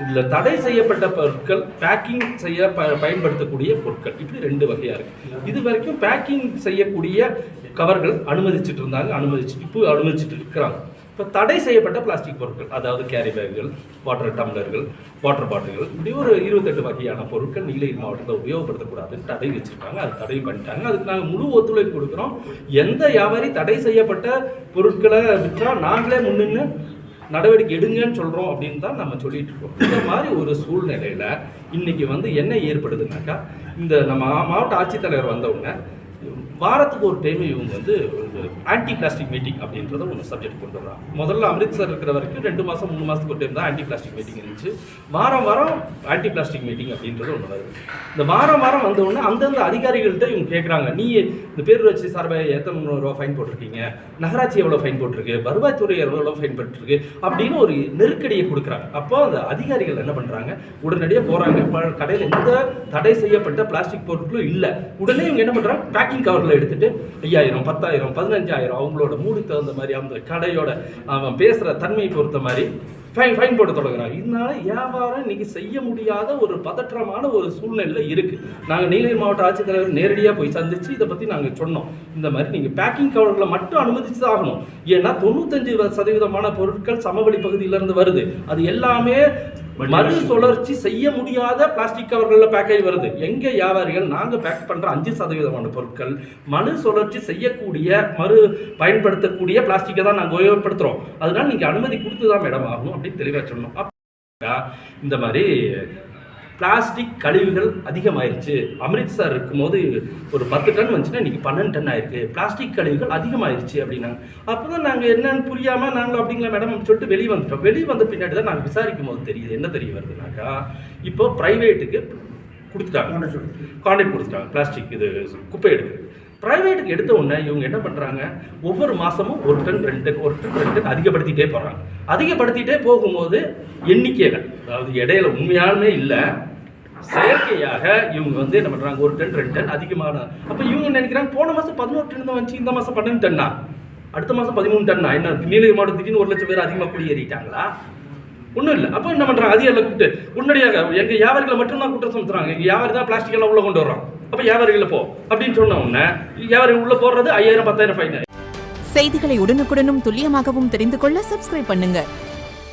இதில் தடை செய்யப்பட்ட பொருட்கள் பேக்கிங் செய்ய பயன்படுத்தக்கூடிய பொருட்கள் இப்படி 2 வகையாக இருக்குது. இது வரைக்கும் பேக்கிங் செய்யக்கூடிய கவர்கள் அனுமதிச்சுட்டு இருந்தாங்க, இப்போ அனுமதிச்சுட்டு இருக்கிறாங்க. இப்போ தடை செய்யப்பட்ட பிளாஸ்டிக் பொருட்கள், அதாவது கேரி பேக்குகள், வாட்டர் டம்ளர்கள், வாட்டர் பாட்டில்கள், இப்படி ஒரு 28 வகையான பொருட்கள் நீலகிரி மாவட்டத்தில் உபயோகப்படுத்தக்கூடாதுன்னு தடை வச்சுருக்காங்க. அது தடை பண்ணிட்டாங்க. அதுக்கு நாங்கள் முழு ஒத்துழைப்பு கொடுக்குறோம். எந்த வியாபாரி தடை செய்யப்பட்ட பொருட்களை விற்றா நாங்களே முன்னின்று நடவடிக்கை எடுங்கன்னு சொல்கிறோம் அப்படின்னு தான் நம்ம சொல்லிட்டு இருக்கோம். இந்த மாதிரி ஒரு சூழ்நிலையில் இன்னைக்கு என்ன ஏற்படுதுனாக்கா, இந்த நம்ம மாவட்ட ஆட்சித்தலைவர் வந்தவுடனே வாரத்துக்கு ஒரு டைம் இவங்க ஆன்டி பிளாஸ்டிக் மீட்டிங் அப்படின்றத ஒன்று சப்ஜெக்ட் கொண்டு வர்றாங்க. முதல்ல அமிர்த்சர் இருக்கிற வரைக்கும் 2 மாதம் 3 மாதத்துக்கு ஒரு டைம் தான் ஆன்டி பிளாஸ்டிக் மீட்டிங் இருந்துச்சு. வாரம் ஆன்டி பிளாஸ்டிக் மீட்டிங் அப்படின்றது ஒன்று வருது. இந்த வாரம் வந்தவுடனே அந்தந்த அதிகாரிகள்கிட்ட இவங்க கேட்குறாங்க, நீ இந்த பேரூராட்சி சார்பாக எத்தனை ரூபா ஃபைன் போட்டிருக்கீங்க, நகராட்சி எவ்வளோ ஃபைன் போட்டிருக்கு, வருவாய்த்துறை எவ்வளோ ஃபைன் போட்டிருக்கு அப்படின்னு ஒரு நெருக்கடியை கொடுக்குறாங்க. அப்போ அந்த அதிகாரிகள் என்ன பண்ணுறாங்க, உடனடியாக போகிறாங்க, கடையில் எந்த தடை செய்யப்பட்ட பிளாஸ்டிக் பொருட்களும் இல்லை. உடனே இவங்க என்ன பண்ணுறாங்க, பேக்கிங் கவரில் எடுத்துட்டு 5000, 10,000, 15,000 அவங்களோட மூடுக்கு தகுந்த மாதிரி, அந்த கடையோட அவன் பேசுகிற தன்மையை பொறுத்த மாதிரி ஃபைன் போட்டு தொடங்குறாங்க. இதனால வியாபாரம் இன்னைக்கு செய்ய முடியாத ஒரு பதற்றமான ஒரு சூழ்நிலை இருக்கு. நாங்கள் நீலகிரி மாவட்ட ஆட்சித்தலைவர் நேரடியாக போய் சந்திச்சு இதை பற்றி நாங்கள் சொன்னோம். இந்த மாதிரி நீங்கள் பேக்கிங் கவர்களை மட்டும் அனுமதிச்சு ஆகணும். ஏன்னா 95% பொருட்கள் சமவெளி பகுதியிலிருந்து வருது. அது எல்லாமே மறு சுழற்சி செய்ய முடியாத பிளாஸ்டிக் கவர்களில் பேக்கேஜ் வருது. எங்க வியாபாரிகள் நாங்கள் பேக் பண்ற 5% பொருட்கள் மறு சுழற்சி செய்யக்கூடிய மறு பயன்படுத்தக்கூடிய பிளாஸ்டிக்கை தான் நாங்கள் உபயோகப்படுத்துறோம். அதனால நீங்க அனுமதி கொடுத்து தான் மேடம் ஆகணும் அப்படின்னு தெளிவாக சொல்லணும். இந்த மாதிரி பிளாஸ்டிக் கழிவுகள் அதிகமாயிருச்சு. அமிர்த்சர் இருக்கும்போது ஒரு 10 டன் வந்துச்சுன்னா இன்னைக்கு 12 டன் ஆயிருக்கு. பிளாஸ்டிக் கழிவுகள் அதிகமாயிருச்சு அப்படின்னாங்க. அப்போதான் நாங்கள் என்னன்னு புரியாம நாங்களும் அப்படிங்களா மேடம் சொல்லிட்டு வெளியே வந்துட்டோம். வெளியே வந்த பின்னாடி தான் நாங்கள் விசாரிக்கும் போது தெரியுது. என்ன தெரிய வருதுனாக்கா, இப்போ பிரைவேட்டுக்கு கொடுத்துட்டாங்க, கான்ட்ராக்ட் கொடுத்துட்டாங்க பிளாஸ்டிக் இது குப்பை எடுக்கிறது. பிரைவேட்டுக்கு எடுத்த உடனே இவங்க என்ன பண்ணுறாங்க, ஒவ்வொரு மாதமும் 1 டன் 2 டன் அதிகப்படுத்திட்டே போகிறாங்க. அதிகப்படுத்திட்டே போகும்போது எண்ணிக்கையில், அதாவது இடையில உண்மையாலுமே இல்லை, செயற்கையாக இவங்க என்ன பண்ணுறாங்க, 1 டன் 2 டன் அதிகமான. அப்போ இவங்க நினைக்கிறாங்க, போன மாதம் 11 டன் தான் வந்துச்சு, இந்த மாதம் 12 டன்னா, அடுத்த மாதம் 13 டன்னா. என்ன நீலகிரி மாவட்டத்துக்கு 1 லட்சம் பேர் அதிகமாக குடியேறிட்டாங்களா? ஒன்றும் இல்லை. அப்போ என்ன பண்ணுறாங்க, அதிகாரிகளை கூப்பிட்டு உடனடியாக எங்கள் வியாபாரிகளை மட்டும்தான் குற்றம் சுமத்துறாங்க. எங்கள் வியாபாரி தான் பிளாஸ்டிக் எல்லாம் உள்ளே கொண்டு வரோம், அப்போ வியாபாரிகளை போ அப்படின்னு சொன்ன உடனே வியாபாரிகள் உள்ளே போடுறது 5000, 10,000 ஃபைன். செய்திகளை உடனுக்குடனும் துல்லியமாகவும் தெரிந்து கொள்ள சப்ஸ்கிரைப் பண்ணுங்க.